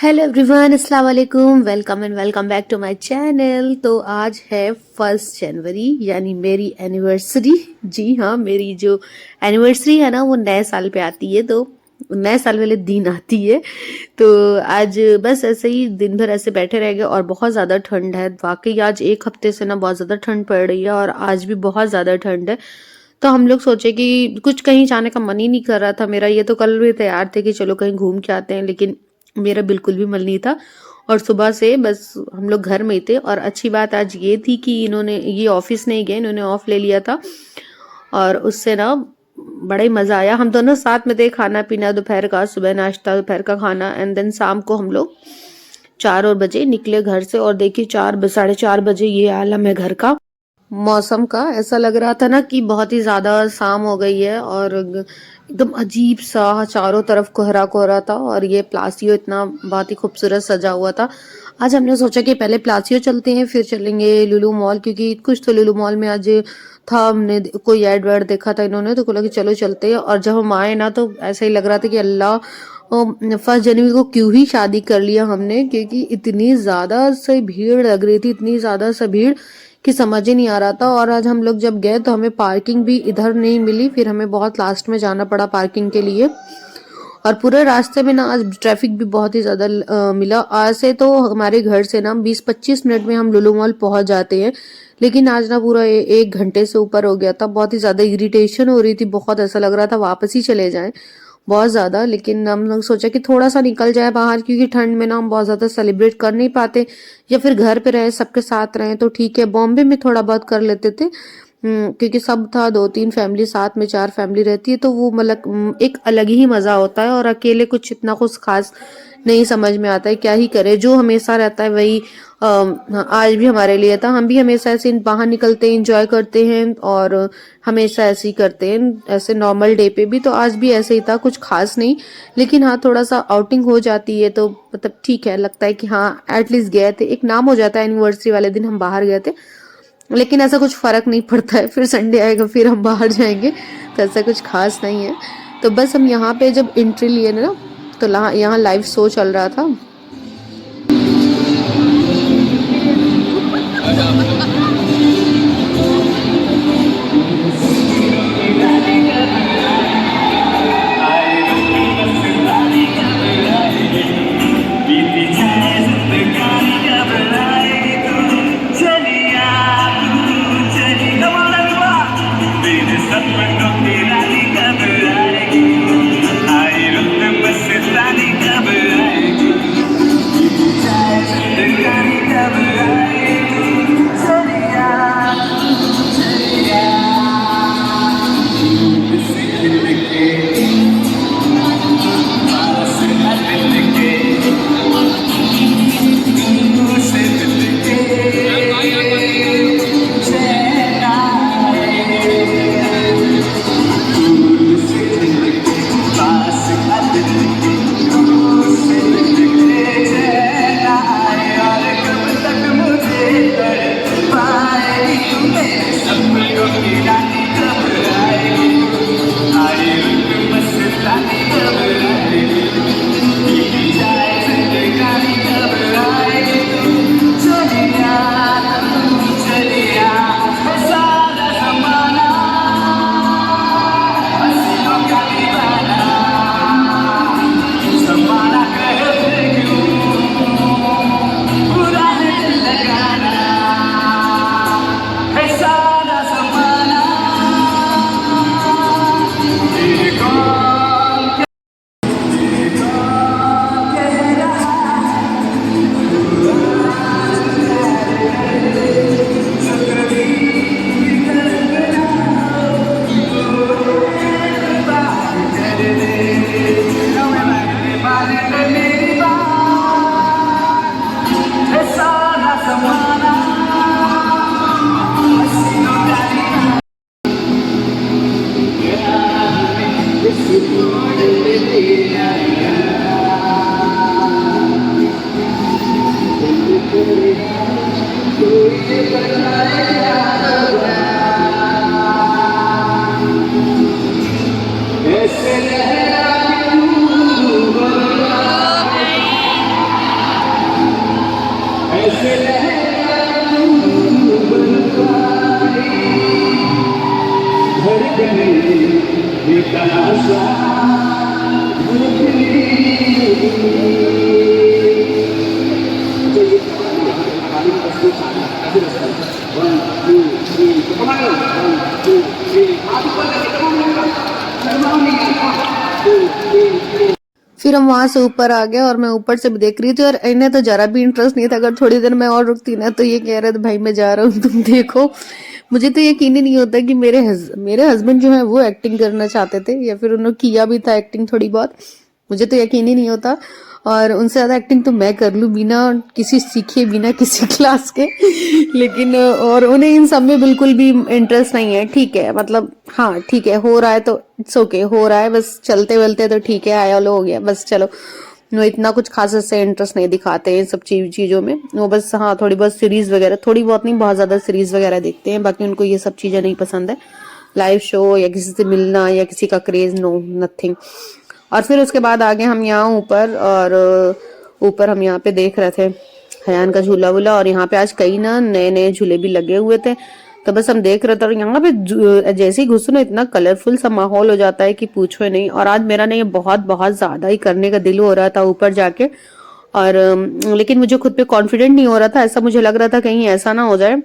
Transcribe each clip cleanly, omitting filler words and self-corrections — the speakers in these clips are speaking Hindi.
हेलो एवरीवन, अस्सलाम वालेकुम। Welcome and welcome back to my channel. तो आज है 1 जनवरी यानी मेरी एनिवर्सरी। जी हाँ, मेरी जो एनिवर्सरी है ना वो नए साल पे आती है, तो नए साल वाले दिन आती है। तो आज बस ऐसे ही दिन भर ऐसे बैठे रह गए और बहुत ज़्यादा ठंड है। वाकई आज एक हफ्ते से ना बहुत ज़्यादा ठंड पड़ रही है और आज भी बहुत ज़्यादा ठंड है। तो हम लोग सोचे कि कुछ कहीं जाने का मन ही नहीं कर रहा था मेरा। ये तो कल भी तैयार थे कि चलो कहीं घूम के आते हैं, लेकिन मेरा बिल्कुल भी मन नहीं था। और सुबह से बस हम लोग घर में ही थे। और अच्छी बात आज ये थी कि इन्होंने ये ऑफिस नहीं गए, इन्होंने ऑफ ले लिया था और उससे ना बड़ा ही मजा आया। हम दोनों साथ में थे, खाना पीना दोपहर का, सुबह नाश्ता, दोपहर का खाना, एंड देन शाम को हम लोग 4 बजे निकले घर से। और देखिए 4 साढ़े 4 बजे ये आलम है घर का। मौसम का ऐसा लग रहा था ना कि बहुत ही ज्यादा शाम हो गई है और एकदम अजीब सा चारों तरफ कोहरा कोहरा था। और ये प्लासियो इतना बहुत ही खूबसूरत सजा हुआ था। आज हमने सोचा कि पहले प्लासियो चलते हैं फिर चलेंगे लुलु मॉल, क्योंकि कुछ तो लुलु मॉल में आज था। हमने कोई एड वेड देखा था इन्होंने, तो बोला कि चलो चलते हैं। और जब हम आए ना तो ऐसा ही लग रहा था कि अल्लाह, 1 जनवरी को क्यों ही शादी कर लिया हमने, क्योंकि इतनी ज्यादा से भीड़ लग रही थी, इतनी ज्यादा से भीड़ कि समझ ही नहीं आ रहा था। और आज हम लोग जब गए तो हमें पार्किंग भी इधर नहीं मिली, फिर हमें बहुत लास्ट में जाना पड़ा पार्किंग के लिए। और पूरे रास्ते में ना आज ट्रैफिक भी बहुत ही ज्यादा मिला। आज से तो हमारे घर से ना 20-25 मिनट में हम लुलु मॉल पहुंच जाते हैं, लेकिन आज ना पूरा 1 घंटे से ऊपर हो गया था। बहुत ही ज्यादा इरिटेशन हो रही थी, बहुत ऐसा लग रहा था वापस ही चले जाएं, बहुत ज्यादा। लेकिन हम लोग सोचा कि थोड़ा सा निकल जाए बाहर, क्योंकि ठंड में ना हम बहुत ज्यादा सेलिब्रेट कर नहीं पाते, या फिर घर पे रहे सबके साथ रहे तो ठीक है। बॉम्बे में थोड़ा बहुत कर लेते थे, क्योंकि सब था, 2-3 फैमिली साथ में, 4 फैमिली रहती है तो वो मतलब एक अलग ही मजा होता है। और अकेले कुछ इतना कुछ खास नहीं समझ में आता है, क्या ही करे। जो हमेशा रहता है वही आज भी हमारे लिए था। हम भी हमेशा ऐसे बाहर निकलते हैं, इंजॉय करते हैं और हमेशा ऐसे ही करते हैं, ऐसे नॉर्मल डे पे भी। तो आज भी ऐसे ही था, कुछ खास नहीं। लेकिन हाँ, थोड़ा सा आउटिंग हो जाती है तो मतलब ठीक है, लगता है कि हाँ एटलीस्ट गए थे, एक नाम हो जाता है। एनिवर्सरी वाले दिन हम बाहर गए थे, लेकिन ऐसा कुछ फर्क नहीं पड़ता है। फिर संडे आएगा फिर हम बाहर जाएंगे, तो ऐसा कुछ खास नहीं है। तो बस हम यहाँ पे जब एंट्री लिए ना, तो यहाँ लाइव शो चल रहा था। फिर हम वहां से ऊपर आ गए और मैं ऊपर से देख रही थी और इन्हें तो जरा भी इंटरेस्ट नहीं था। अगर थोड़ी देर मैं और रुकती ना तो ये कह रहे थे भाई मैं जा रहा हूँ तुम देखो। मुझे तो यकीन ही नहीं होता कि मेरे हस्बैंड जो है वो एक्टिंग करना चाहते थे या फिर उन्होंने किया भी था एक्टिंग थोड़ी बहुत। मुझे तो यकीन ही नहीं होता और उनसे ज्यादा एक्टिंग तो मैं कर लूं बिना किसी सीखे बिना किसी क्लास के। लेकिन और उन्हें इन सब में बिल्कुल भी इंटरेस्ट नहीं है। ठीक है मतलब हाँ ठीक है हो रहा है तो इट्स ओके हो रहा है बस चलते वलते तो ठीक है आया लो हो गया बस चलो। वो इतना कुछ खास से इंटरेस्ट नहीं दिखाते हैं सब चीजों में। वो बस हाँ थोड़ी बहुत सीरीज वगैरह थोड़ी बहुत नहीं बहुत ज्यादा सीरीज वगैरह देखते हैं। बाकी उनको ये सब चीजें नहीं पसंद है। लाइव शो या किसी से मिलना या किसी का क्रेज नो नथिंग। और फिर उसके बाद आगे हम यहाँ ऊपर और ऊपर हम यहाँ पे देख रहे थे हयान का झूला वूला। और यहाँ पे आज कई ना नए नए झूले भी लगे हुए थे तो बस हम देख रहे थे। और यहाँ पे जैसे ही घुसो ना इतना कलरफुल सा माहौल हो जाता है कि पूछो ही नहीं। और आज मेरा ना ये बहुत बहुत ज्यादा ही करने का दिल हो रहा था ऊपर जाके। और लेकिन मुझे खुद पे कॉन्फिडेंट नहीं हो रहा था। ऐसा मुझे लग रहा था कहीं ऐसा ना हो जाए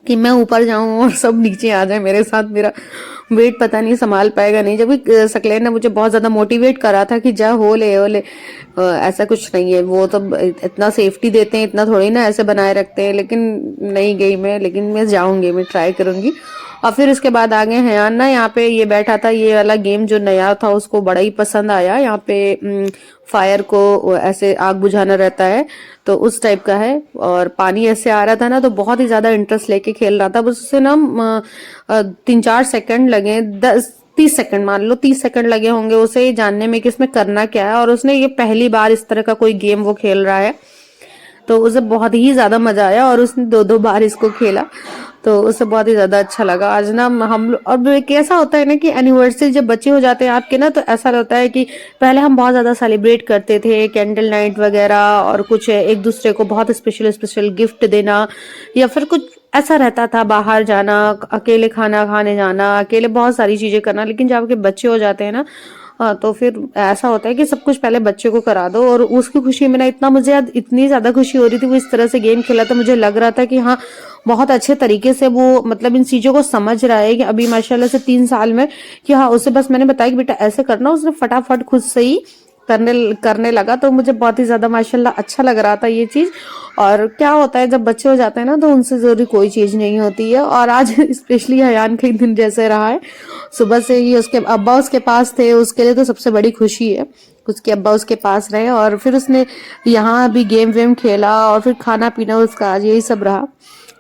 कि मैं ऊपर जाऊं और सब नीचे आ जाए मेरे साथ। मेरा वेट पता नहीं संभाल पाएगा नहीं। जब सकलेन ने मुझे बहुत ज्यादा मोटिवेट करा था कि जा हो ले ऐसा कुछ नहीं है। वो तो इतना सेफ्टी देते हैं इतना थोड़ी ना ऐसे बनाए रखते हैं। लेकिन नहीं गई मैं लेकिन मैं जाऊंगी मैं ट्राई करूंगी। और फिर उसके बाद आगे हयान ना यहाँ पे ये बैठा था। ये वाला गेम जो नया था उसको बड़ा ही पसंद आया। यहाँ पे फायर को ऐसे आग बुझाना रहता है तो उस टाइप का है। और पानी ऐसे आ रहा था ना तो बहुत ही ज्यादा इंटरेस्ट लेके खेल रहा था। बस उससे ना 3-4 सेकंड लगे 30 सेकंड मान लो 30 सेकंड लगे होंगे उसे ये जानने में कि इसमें करना क्या है। और उसने ये पहली बार इस तरह का कोई गेम वो खेल रहा है तो उसे बहुत ही ज्यादा मजा आया। और उसने 2-2 बार इसको खेला तो उसे बहुत ही ज्यादा अच्छा लगा। आज ना हम अब कैसा होता है ना कि एनिवर्सरी जब बच्चे हो जाते हैं आपके ना तो ऐसा होता है कि पहले हम बहुत ज्यादा सेलिब्रेट करते थे कैंडल नाइट वगैरह और कुछ एक दूसरे को बहुत स्पेशल स्पेशल गिफ्ट देना या फिर कुछ ऐसा रहता था बाहर जाना अकेले खाना खाने जाना अकेले बहुत सारी चीजें करना। लेकिन जब आपके बच्चे हो जाते हैं ना तो फिर ऐसा होता है कि सब कुछ पहले बच्चे को करा दो। और उसकी खुशी में ना इतना मुझे आज इतनी ज्यादा खुशी हो रही थी। वो इस तरह से गेम खेला था मुझे लग रहा था कि हाँ बहुत अच्छे तरीके से वो मतलब इन चीजों को समझ रहा है कि अभी माशाल्लाह से 3 साल में कि हाँ उसे बस मैंने बताया कि बेटा ऐसे करना उसने फटाफट खुद से ही करने लगा। तो मुझे बहुत ही ज्यादा माशाल्लाह अच्छा लग रहा था ये चीज। और क्या होता है जब बच्चे हो जाते हैं ना तो उनसे जरूरी कोई चीज नहीं होती है। और आज स्पेशली हयान के दिन जैसे रहा है सुबह से ही उसके अब्बा उसके पास थे उसके लिए तो सबसे बड़ी खुशी है उसके अब्बा उसके पास रहे। और फिर उसने यहाँ भी गेम वेम खेला और फिर खाना पीना उसका आज यही सब रहा।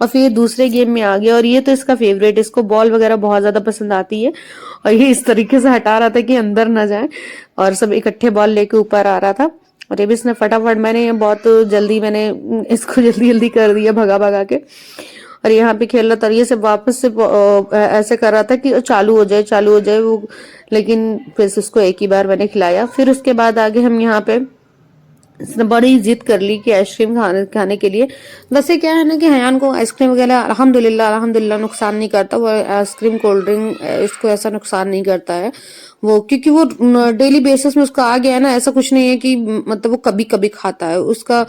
और फिर दूसरे गेम में आ गया और ये तो इसका फेवरेट इसको बॉल वगैरह बहुत ज्यादा पसंद आती है। और ये इस तरीके से हटा रहा था कि अंदर ना जाए और सब इकट्ठे बॉल लेके ऊपर आ रहा था। और ये भी इसने फटाफट मैंने बहुत जल्दी मैंने इसको जल्दी जल्दी कर दिया भगा भगा के। और यहाँ पे खेल रहा था ये से वापस से ऐसे कर रहा था कि चालू हो जाए वो। लेकिन फिर उसको एक ही बार मैंने खिलाया। फिर उसके बाद आगे हम यहाँ पे इसने बड़ी जिद कर ली कि आइसक्रीम खाने के लिए। वैसे क्या है ना कि हयान को आइसक्रीम वगैरह अल्हम्दुलिल्लाह नुकसान नहीं करता। वो आइसक्रीम कोल्ड ड्रिंक इसको ऐसा नुकसान नहीं करता है वो क्योंकि वो डेली बेसिस में उसका आ गया है ना। ऐसा कुछ नहीं है कि मतलब वो कभी कभी खाता है उसका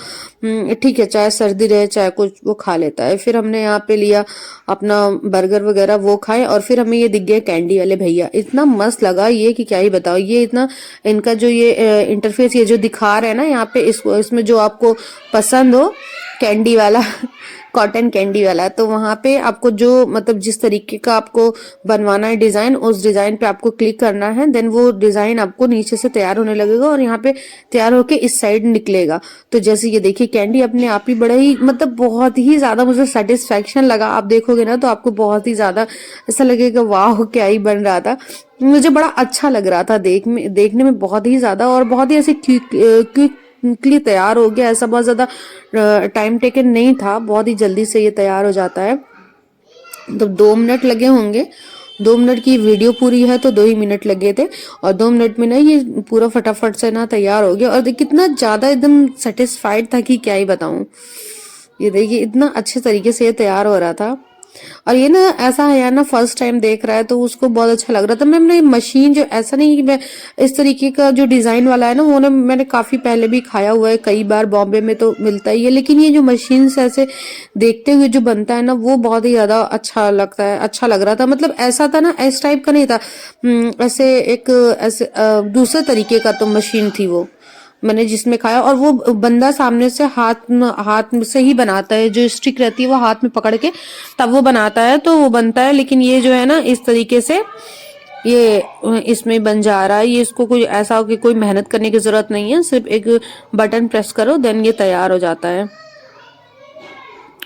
ठीक है चाहे सर्दी रहे चाहे कुछ वो खा लेता है। फिर हमने यहाँ पे लिया अपना बर्गर वगैरह वो खाए। और फिर हमें ये दिख गए कैंडी वाले भैया इतना मस्त लगा ये कि क्या ही बताओ। ये इतना इनका जो ये इंटरफेस ये जो दिखा रहे हैं ना यहाँ पे इसमें जो आपको पसंद हो कैंडी वाला कॉटन कैंडी वाला तो वहां पे आपको जो मतलब जिस तरीके का आपको बनवाना है डिजाइन उस डिजाइन पे आपको क्लिक करना है। देन वो डिजाइन आपको नीचे से तैयार होने लगेगा और यहाँ पे तैयार होके इस साइड निकलेगा। तो जैसे ये देखिए कैंडी अपने आप ही बड़ा ही मतलब बहुत ही ज्यादा मुझे सेटिस्फेक्शन लगा। आप देखोगे ना तो आपको बहुत ही ज्यादा ऐसा लगेगा वाह क्या ही बन रहा था। मुझे बड़ा अच्छा लग रहा था देखने में बहुत ही ज्यादा और बहुत ही ऐसे क्विकली तैयार हो गया। ऐसा बहुत ज्यादा टाइम टेकन नहीं था बहुत ही जल्दी से ये तैयार हो जाता है। तो 2 मिनट लगे होंगे 2 मिनट की वीडियो पूरी है तो 2 ही मिनट लगे थे। और 2 मिनट में ना ये पूरा फटाफट से ना तैयार हो गया। और कितना ज्यादा एकदम सेटिस्फाइड था कि क्या ही बताऊं। ये देखिए इतना अच्छे तरीके से ये तैयार हो रहा था। और ये ना ऐसा है यार ना, फर्स्ट टाइम देख रहा है तो उसको बहुत अच्छा लग रहा था। मैंने मशीन जो, ऐसा नहीं कि मैं इस तरीके का जो डिजाइन वाला है ना, वो ना मैंने काफी पहले भी खाया हुआ है, कई बार बॉम्बे में तो मिलता ही है, लेकिन ये जो मशीन से ऐसे देखते हुए जो बनता है ना, वो बहुत ही ज्यादा अच्छा लगता है, अच्छा लग रहा था। मतलब ऐसा था ना, इस टाइप का नहीं था। ऐसे एक ऐसे दूसरे तरीके का तो मशीन थी वो, मैंने जिसमें खाया। और वो बंदा सामने से हाथ से ही बनाता है, जो स्टिक रहती है वो हाथ में पकड़ के तब वो बनाता है, तो वो बनता है। लेकिन ये जो है ना, इस तरीके से ये इसमें बन जा रहा है। ये इसको कोई ऐसा हो कि कोई मेहनत करने की जरूरत नहीं है, सिर्फ एक बटन प्रेस करो, देन ये तैयार हो जाता है।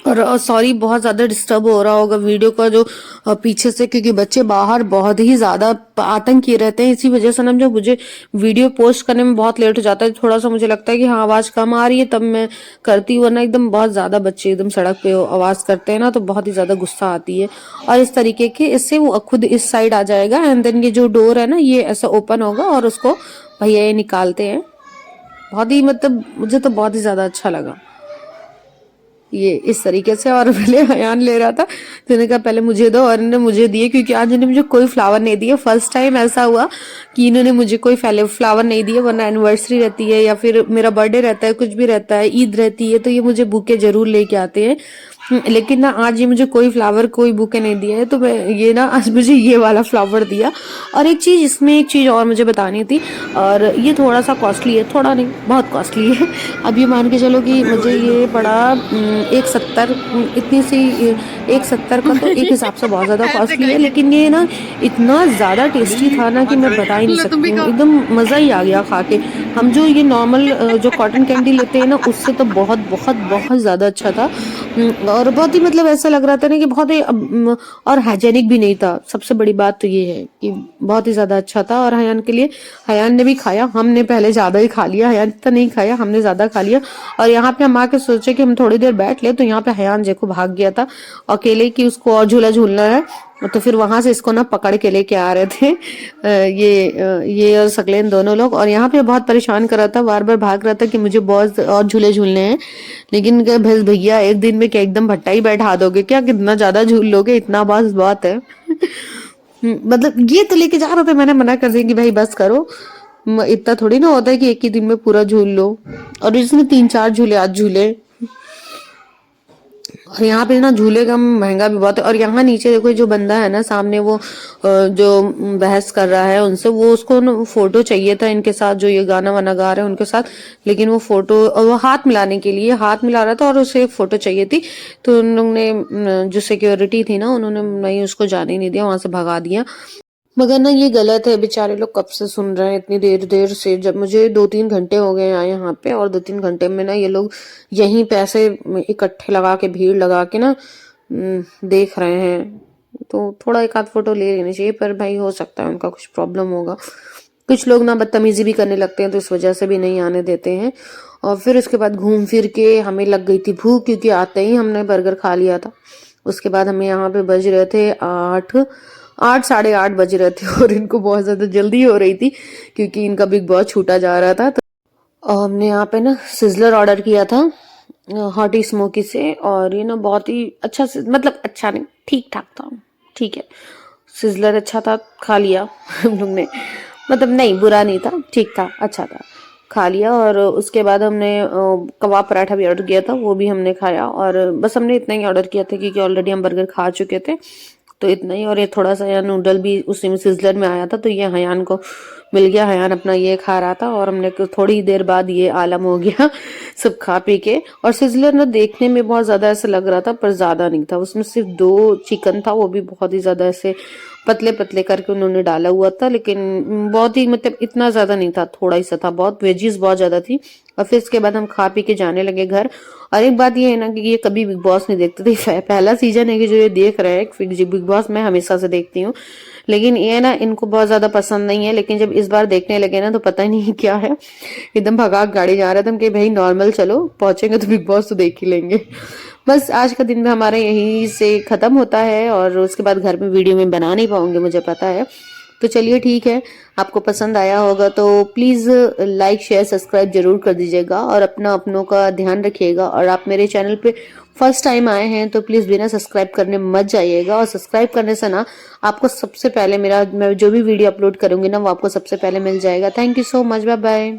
और सॉरी, बहुत ज्यादा डिस्टर्ब हो रहा होगा वीडियो का जो पीछे से, क्योंकि बच्चे बाहर बहुत ही ज्यादा आतंकी रहते हैं। इसी वजह से ना जब मुझे वीडियो पोस्ट करने में बहुत लेट हो जाता है, थोड़ा सा मुझे लगता है कि हाँ आवाज कम आ रही है तब मैं करती हूँ, वरना एकदम बहुत ज्यादा बच्चे एकदम सड़क पे आवाज करते हैं ना, तो बहुत ही ज्यादा गुस्सा आती है। और इस तरीके के इससे वो खुद इस साइड आ जाएगा, एंड देन ये जो डोर है ना, ये ऐसा ओपन होगा और उसको भैया ये निकालते हैं। बहुत ही, मतलब मुझे तो बहुत ही ज्यादा अच्छा लगा ये इस तरीके से। और पहले हयान ले रहा था तो इन्होंने कहा पहले मुझे दो, और इन्होंने मुझे दिए, क्योंकि आज इन्होंने मुझे कोई फ्लावर नहीं दिया। फर्स्ट टाइम ऐसा हुआ कि इन्होंने मुझे कोई फ्लावर नहीं दिए, वरना एनिवर्सरी रहती है या फिर मेरा बर्थडे रहता है, कुछ भी रहता है, ईद रहती है, तो ये मुझे बुके जरूर लेके आते हैं। लेकिन ना आज ये मुझे कोई फ्लावर, कोई बुके नहीं दिया है, तो मैं ये ना आज मुझे ये वाला फ्लावर दिया। और एक चीज इसमें, एक चीज और मुझे बतानी थी, और ये थोड़ा सा कॉस्टली है, थोड़ा नहीं बहुत कॉस्टली है। अब ये मान के चलो कि मुझे ये पड़ा 170, इतनी सी 170 का, तो एक हिसाब से बहुत ज्यादा कॉस्टली है, लेकिन ये ना इतना ज्यादा टेस्टी था ना कि मैं बता ही नहीं सकती हूँ। एकदम मजा ही आ गया खा के। हम जो ये नॉर्मल जो कॉटन कैंडी लेते हैं ना, उससे तो बहुत बहुत बहुत ज्यादा अच्छा था। और बहुत ही, मतलब ऐसा लग रहा था ना कि बहुत ही और हाइजेनिक भी नहीं था। सबसे बड़ी बात तो ये है कि बहुत ही ज्यादा अच्छा था। और हयान के लिए, हयान ने भी खाया, हमने पहले ज्यादा ही खा लिया, हयान तो नहीं खाया, हमने ज्यादा खा लिया। और यहाँ पे हम आके सोचे कि हम थोड़ी देर बैठ ले, तो यहाँ पे हयान देखो भाग गया था अकेले, कि उसको और झूला झूलना है। तो फिर वहां से इसको ना पकड़ के लेके आ रहे थे ये और सकलेन दोनों लोग। और यहाँ पे बहुत परेशान कर रहा था, बार बार भाग रहा था कि मुझे बहुत और झूले झूलने हैं। लेकिन भैया एक दिन में क्या एकदम भट्टा ही बैठा दोगे क्या, कितना ज्यादा झूल लोगे, इतना बस बहुत है। मतलब ये तो लेके जा रहे थे, मैंने मना कर दिया कि भाई बस करो, इतना थोड़ी ना होता है कि एक ही दिन में पूरा झूल लो। और इसमें 3-4 झूले आज झूले। और यहाँ पे ना झूले का महंगा भी बहुत है। और यहाँ नीचे देखो, जो बंदा है ना सामने, वो जो बहस कर रहा है उनसे, वो उसको ना फोटो चाहिए था इनके साथ, जो ये गाना वाना गा रहे हैं उनके साथ। लेकिन वो फोटो, वो हाथ मिलाने के लिए हाथ मिला रहा था और उसे एक फोटो चाहिए थी, तो उन लोग ने, जो सिक्योरिटी थी ना, उन्होंने नहीं उसको जाने नहीं दिया, वहां से भगा दिया। मगर ना ये गलत है, बेचारे लोग कब से सुन रहे हैं इतनी देर देर से। जब मुझे 2-3 घंटे हो गए आए यहाँ पे, और 2-3 घंटे में ना ये लोग यहीं पैसे इकट्ठे लगा के, भीड़ लगा के ना देख रहे हैं। तो थोड़ा एक आध फोटो ले लेनी चाहिए, पर भाई हो सकता है उनका कुछ प्रॉब्लम होगा। कुछ लोग ना बदतमीजी भी करने लगते हैं, तो इस वजह से भी नहीं आने देते हैं। और फिर उसके बाद घूम फिर के हमें लग गई थी भूख, क्योंकि आते ही हमने बर्गर खा लिया था। उसके बाद हमें यहाँ पे बज रहे थे 8, 8:30 बज रहे थे, और इनको बहुत ज्यादा जल्दी हो रही थी क्योंकि इनका बिग बॉस छूटा जा रहा था। तो हमने यहाँ पे ना सिजलर ऑर्डर किया था हॉटी स्मोकी से, और ये ना बहुत ही अच्छा, मतलब अच्छा नहीं, ठीक ठाक था, ठीक है। सिजलर अच्छा था, खा लिया हम लोग ने, मतलब नहीं बुरा नहीं था, ठीक था, अच्छा था, खा लिया। और उसके बाद हमने कबाब पराठा भी ऑर्डर किया था, वो भी हमने खाया। और बस हमने इतना ही ऑर्डर किया था क्योंकि ऑलरेडी हम बर्गर खा चुके थे, तो इतना ही। और ये थोड़ा सा यार नूडल भी उसी में सिजलर में आया था, तो ये हयान को मिल गया, हयान अपना ये खा रहा था, और हमने थोड़ी देर बाद ये आलम हो गया सब खा पी के। और सिजलर ना देखने में बहुत ज्यादा ऐसा लग रहा था, पर ज्यादा नहीं था, उसमें सिर्फ 2 चिकन था, वो भी बहुत ही ज्यादा ऐसे पतले पतले करके उन्होंने डाला हुआ था, लेकिन बहुत ही, मतलब इतना ज्यादा नहीं था, थोड़ा ही सा था, बहुत वेजीज बहुत ज्यादा थी। और फिर इसके बाद हम खा पी के जाने लगे घर। और एक बात ये है ना कि ये कभी बिग बॉस नहीं देखते थे, पहला सीजन है कि जो ये देख रहे हैं बिग बॉस, मैं हमेशा से देखती हूँ, लेकिन ये ना इनको बहुत ज्यादा पसंद नहीं है। लेकिन जब इस बार देखने लगे ना, तो पता ही नहीं क्या है, एकदम भगा गाड़ी जा रहा था कि भाई नॉर्मल चलो, पहुंचेंगे तो बिग बॉस तो देख ही लेंगे। बस आज का दिन में हमारा यहीं से खत्म होता है, और उसके बाद घर में वीडियो में बना नहीं पाऊंगी, मुझे पता है। तो चलिए ठीक है, आपको पसंद आया होगा तो प्लीज़ लाइक शेयर सब्सक्राइब जरूर कर दीजिएगा और अपनों का ध्यान रखिएगा। और आप मेरे चैनल पे फर्स्ट टाइम आए हैं तो प्लीज़ बिना सब्सक्राइब करने मत जाइएगा। और सब्सक्राइब करने से ना आपको सबसे पहले मैं जो भी वीडियो अपलोड करूंगी ना वो आपको सबसे पहले मिल जाएगा। Thank you so much, bye bye.